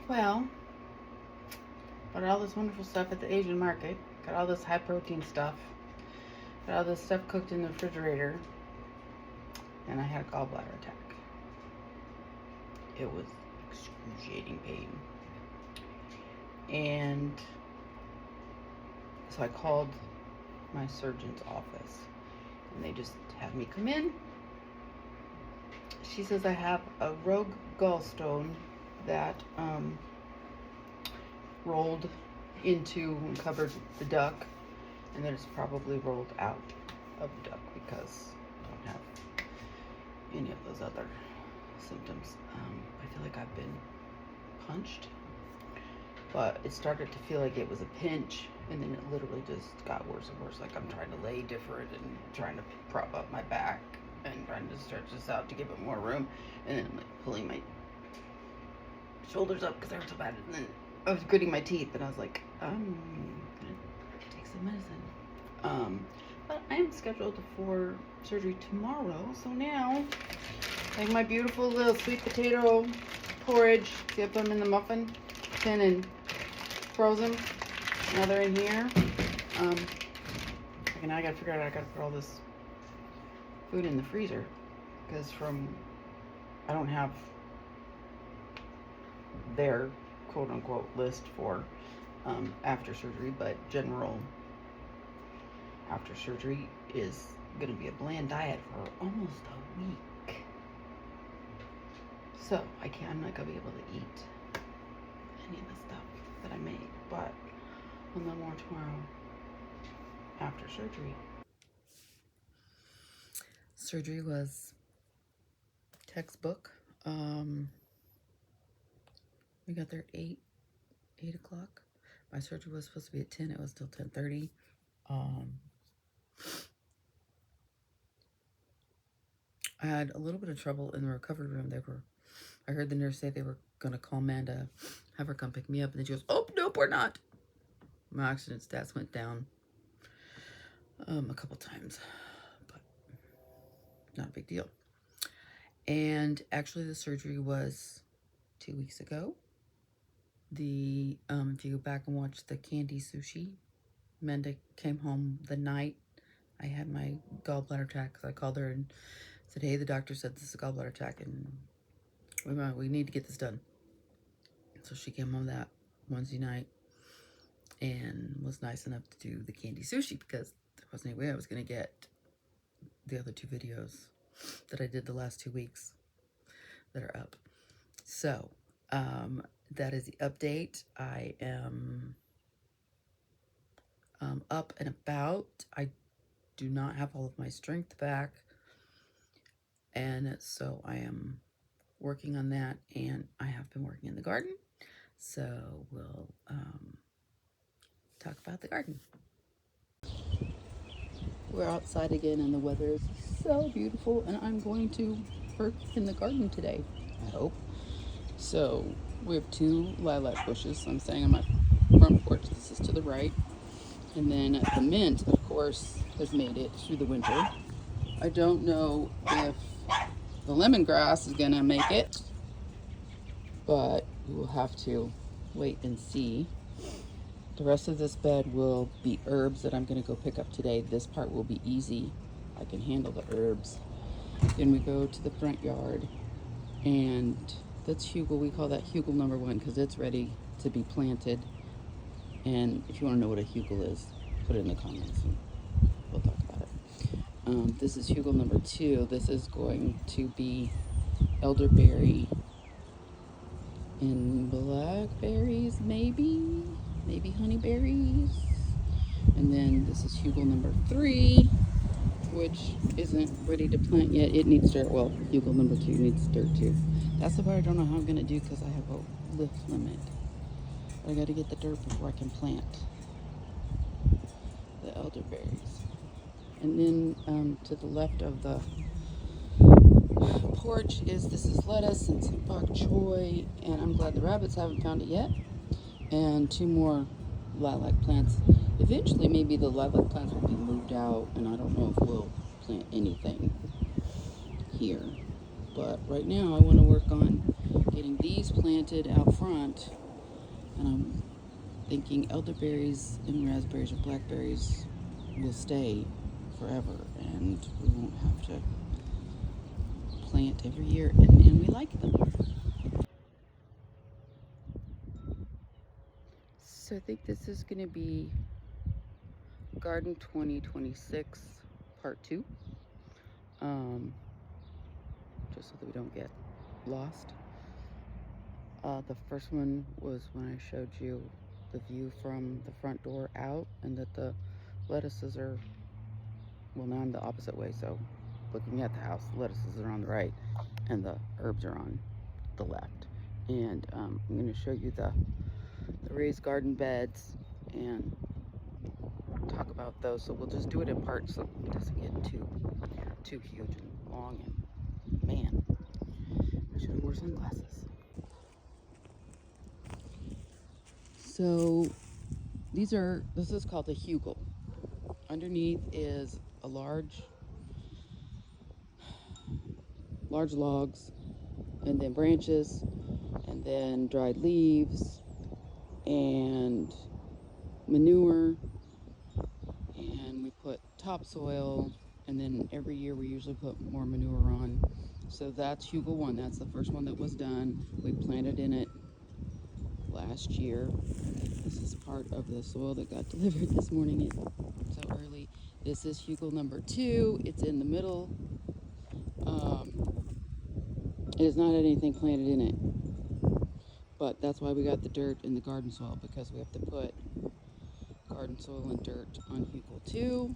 well. Bought all this wonderful stuff at the Asian market. Got all this high protein stuff. Got all this stuff cooked in the refrigerator. And I had a gallbladder attack. It was excruciating pain. And so I called my surgeon's office. And they just had me come in. She says I have a rogue gallstone that rolled into and covered the duct, and that it's probably rolled out of the duct because I don't have any of those other symptoms. I feel like I've been punched, but it started to feel like it was a pinch, and then it literally just got worse and worse. Like I'm trying to lay different and trying to prop up my back and trying to stretch this out to give it more room, and then like pulling my shoulders up because they were so bad, and then I was gritting my teeth, and I was like, I'm gonna take some medicine. But I am scheduled for surgery tomorrow, so now, like my beautiful little sweet potato porridge, see I put them in the muffin tin and froze them. Now they're in here. Okay, now I gotta figure out, I gotta put all this food in the freezer, because I don't have their quote-unquote list for after surgery, but general after surgery is going to be a bland diet for almost a week. So I'm not going to be able to eat any of the stuff that I made, but I'll know more tomorrow after surgery. Surgery was textbook. We got there at 8 o'clock. My surgery was supposed to be at 10. It was till 10:30. I had a little bit of trouble in the recovery room. I heard the nurse say they were going to call Manda, have her come pick me up. And then she goes, oh, nope, we're not. My oxygen stats went down a couple times, but not a big deal. And actually the surgery was 2 weeks ago. If you go back and watch the candy sushi, Manda came home the night I had my gallbladder attack. I called her and said, hey, the doctor said this is a gallbladder attack and we need to get this done. So she came home that Wednesday night and was nice enough to do the candy sushi, because there wasn't any way I was going to get the other 2 videos that I did the last 2 weeks that are up. So, that is the update. I am up and about. I do not have all of my strength back, and so I am working on that, and I have been working in the garden, so we'll talk about the garden. We're outside again, and the weather is so beautiful, and I'm going to work in the garden today, I hope. So we have 2 lilac bushes. So I'm standing on my front porch. This is to the right. And then the mint, of course, has made it through the winter. I don't know if the lemongrass is going to make it, but we will have to wait and see. The rest of this bed will be herbs that I'm going to go pick up today. This part will be easy. I can handle the herbs. Then we go to the front yard, and that's hugel. We call that hugel number 1 because it's ready to be planted. And if you want to know what a hugel is, put it in the comments and we'll talk about it. This is hugel number 2. This is going to be elderberry and blackberries, maybe honeyberries. And then this is hugel number 3, which isn't ready to plant yet. It needs dirt. Well, hugel number 2 needs dirt too. That's the part I don't know how I'm going to do because I have a lift limit. I got to get the dirt before I can plant the elderberries. And then to the left of the porch this is lettuce and some bok choy, and I'm glad the rabbits haven't found it yet. And 2 more lilac plants. Eventually, maybe the lilac plants will be moved out, and I don't know if we'll plant anything here. But right now, I want to work on getting these planted out front And I'm thinking elderberries and raspberries or blackberries will stay forever, and we won't have to plant every year, and we like them. So I think this is going to be Garden 2026 Part 2, just so that we don't get lost. The first one was when I showed you the view from the front door out, and that the lettuces are, well, now I'm the opposite way, so looking at the house, the lettuces are on the right and the herbs are on the left. And I'm going to show you the raised garden beds and talk about those. So we'll just do it in parts so it doesn't get too huge and long. And man, I should have worn sunglasses. So this is called a hugel. Underneath is a large logs, and then branches, and then dried leaves, and manure, and we put topsoil, and then every year we usually put more manure on. So that's hugel 1. That's the first one that was done. We planted in it last year. This is part of the soil that got delivered this morning. It's so early. This is hugel number 2. It's in the middle. It has not had anything planted in it, but that's why we got the dirt in the garden soil, because we have to put garden soil and dirt on hugel 2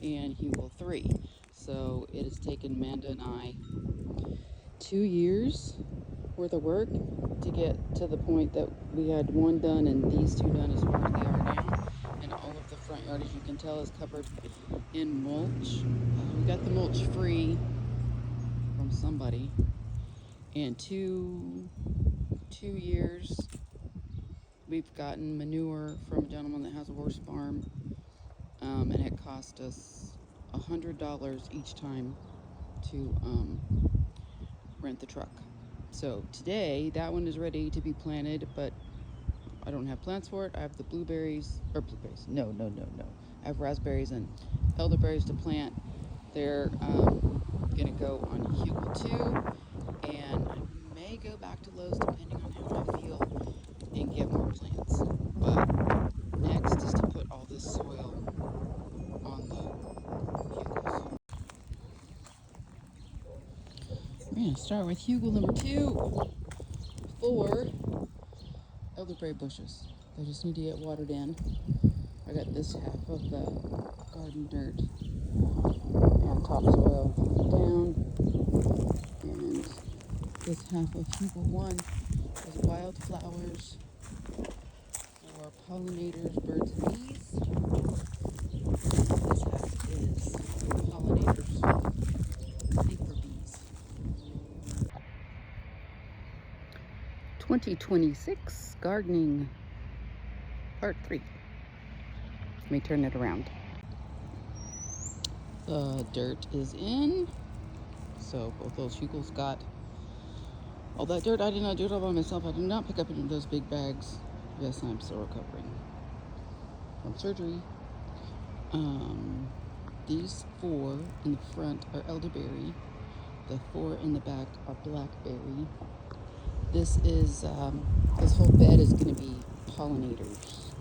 and hugel 3. So it has taken Manda and I 2 years worth of work to get to the point that we had one done and these 2 done as far as they are now. And all of the front yard, as you can tell, is covered in mulch. We got the mulch free from somebody. And 2 years we've gotten manure from a gentleman that has a horse farm, and it cost us $100 each time to rent the truck. So today that one is ready to be planted, but I don't have plants for it. I have the blueberries. No. I have raspberries and elderberries to plant. They're gonna go on hugel 2, and I may go back to Lowe's depending on how I feel and get more plants. But next is to put all this soil on the hugels. We're gonna start with hugel number 2. 4 elderberry bushes. They just need to get watered in. I got this half of the garden dirt and topsoil down, and this half of hugel 1 is wildflowers for pollinators, birds, and bees. This half is pollinators, I think for bees. 2026 gardening part 3. Let me turn it around. The dirt is in, so both those hugels got all that dirt. I did not do it all by myself. I did not pick up any of those big bags. Yes, I'm still recovering from surgery. These 4 in the front are elderberry. The 4 in the back are blackberry. This is this whole bed is going to be pollinators,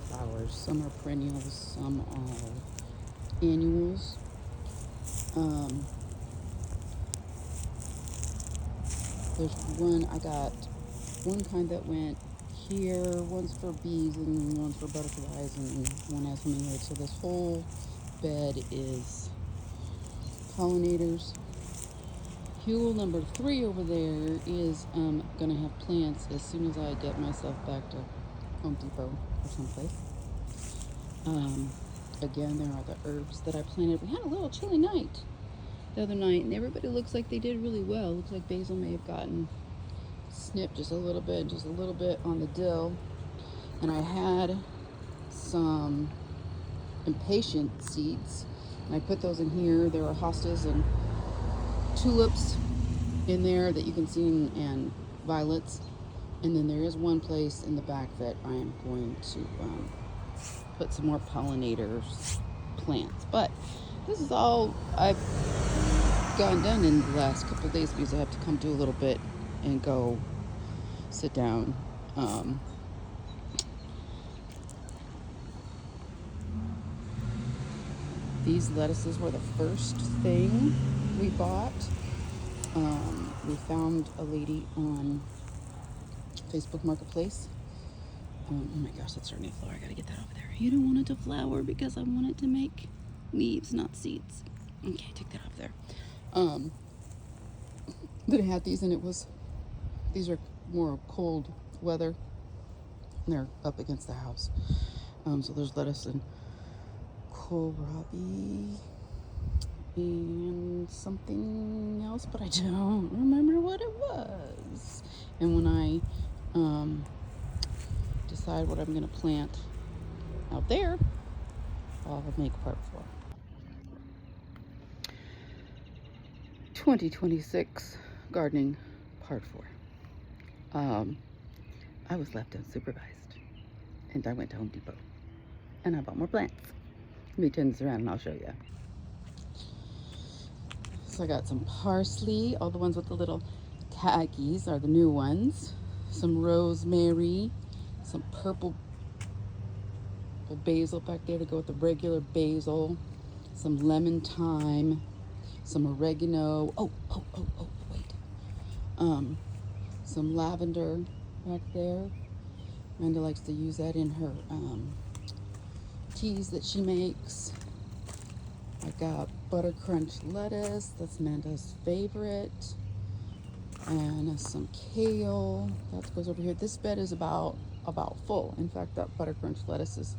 flowers. Some are perennials, some are annuals. There's one, I got one kind that went here, one's for bees and one's for butterflies, and one has hummingbirds. So this whole bed is pollinators. Hugel number 3 over there is gonna have plants as soon as I get myself back to Home Depot or someplace. Again, there are the herbs that I planted. We had a little chilly night the other night, and everybody looks like they did really well. Looks like basil may have gotten snipped just a little bit on the dill. And I had some impatient seeds, and I put those in here. There are hostas and tulips in there that you can see, and violets. And then there is one place in the back that I am going to put some more pollinators plants. But this is all I've gotten done in the last couple of days because I have to come do a little bit and go sit down. These lettuces were the first thing we bought. We found a lady on Facebook Marketplace. Oh my gosh, that's starting to flower. I gotta get that over there. You don't want it to flower because I want it to make leaves, not seeds. Okay, take that off there. But I had these, and these are more cold weather. And they're up against the house. So there's lettuce and kohlrabi and something else, but I don't remember what it was. And when I decide what I'm going to plant out there, I'll make part 4. 2026 gardening part 4. I was left unsupervised, and I went to Home Depot, and I bought more plants. Let me turn this around and I'll show you. So I got some parsley. All the ones with the little taggies are the new ones. Some rosemary, some purple basil back there to go with the regular basil, some lemon thyme, some oregano. Wait. Some lavender back there. Manda likes to use that in her teas that she makes. I got butter crunch lettuce. That's Manda's favorite. And some kale. That goes over here. This bed is about full. In fact, that butter crunch lettuce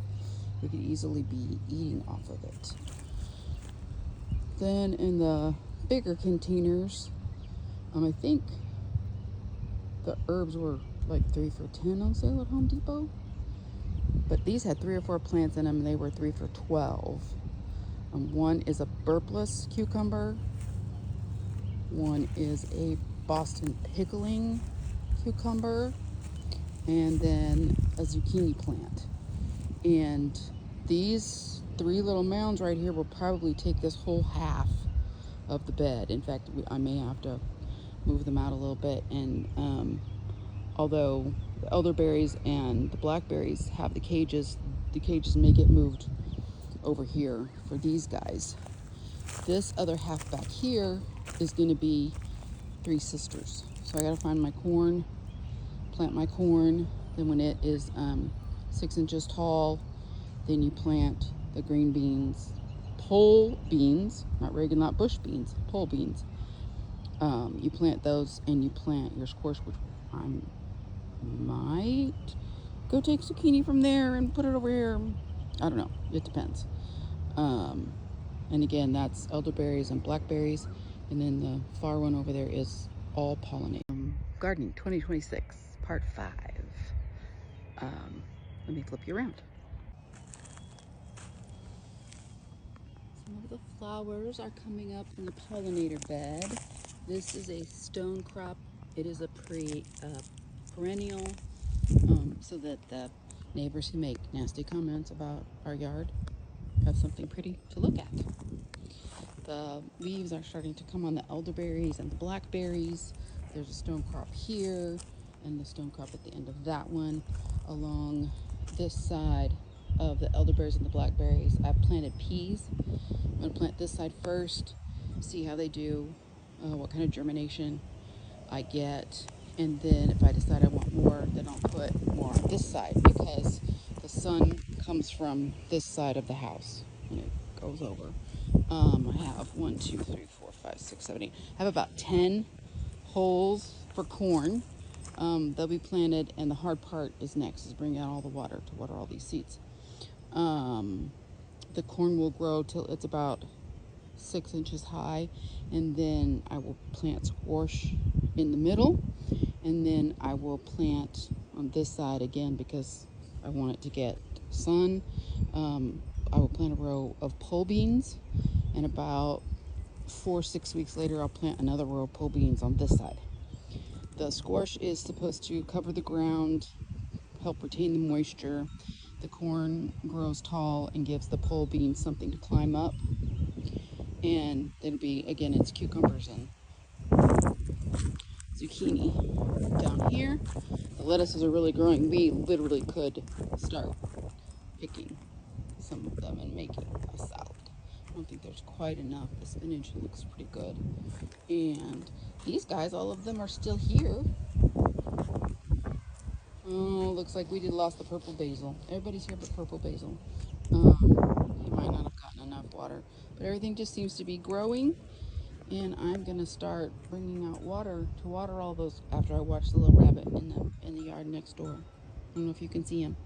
we could easily be eating off of it. Then in the bigger containers, I think the herbs were like 3 for $10 on sale at Home Depot. But these had 3 or 4 plants in them, and they were 3 for $12. One is a burpless cucumber. One is a Boston pickling cucumber, and then a zucchini plant. And these 3 little mounds right here will probably take this whole half of the bed. In fact, I may have to move them out a little bit. And although the elderberries and the blackberries have the cages may get moved over here for these guys. This other half back here is going to be 3 sisters. So I got to find my corn, plant my corn. Then when it is 6 inches tall, then you plant the green beans, pole beans, not bush beans, pole beans. You plant those, and you plant your squash, which I might go take zucchini from there and put it over here. I don't know. It depends. And again, that's elderberries and blackberries. And then the far one over there is all pollinated. Gardening 2026, part 5. Let me flip you around. Some of the flowers are coming up in the pollinator bed. This is a stone crop. It is a perennial, so that the neighbors who make nasty comments about our yard have something pretty to look at. The leaves are starting to come on the elderberries and the blackberries. There's a stone crop here, and the stone crop at the end of that one. Along this side of the elderberries and the blackberries, I've planted peas. I'm going to plant this side first, see how they do, what kind of germination I get, and then if I decide I want more, then I'll put more on this side, because the sun comes from this side of the house and it goes over. I have 1, 2, 3, 4, 5, 6, 7, 8. I have about 10 holes for corn. They'll be planted, and the hard part is next, is bring out all the water to water all these seeds. The corn will grow till it's about 6 inches high, and then I will plant squash in the middle, and then I will plant on this side again because I want it to get sun. I will plant a row of pole beans, and about 4 or 6 weeks later I'll plant another row of pole beans on this side. The squash is supposed to cover the ground, help retain the moisture. The corn grows tall and gives the pole beans something to climb up. And it'll be, again, it's cucumbers and zucchini down here. The lettuces are really growing. We literally could start picking some of them and making a salad. I don't think there's quite enough. The spinach looks pretty good. And these guys, all of them are still here. Oh, looks like we did lost the purple basil. Everybody's here but purple basil. He might not have gotten enough water. But everything just seems to be growing. And I'm going to start bringing out water to water all those after I watch the little rabbit in the yard next door. I don't know if you can see him.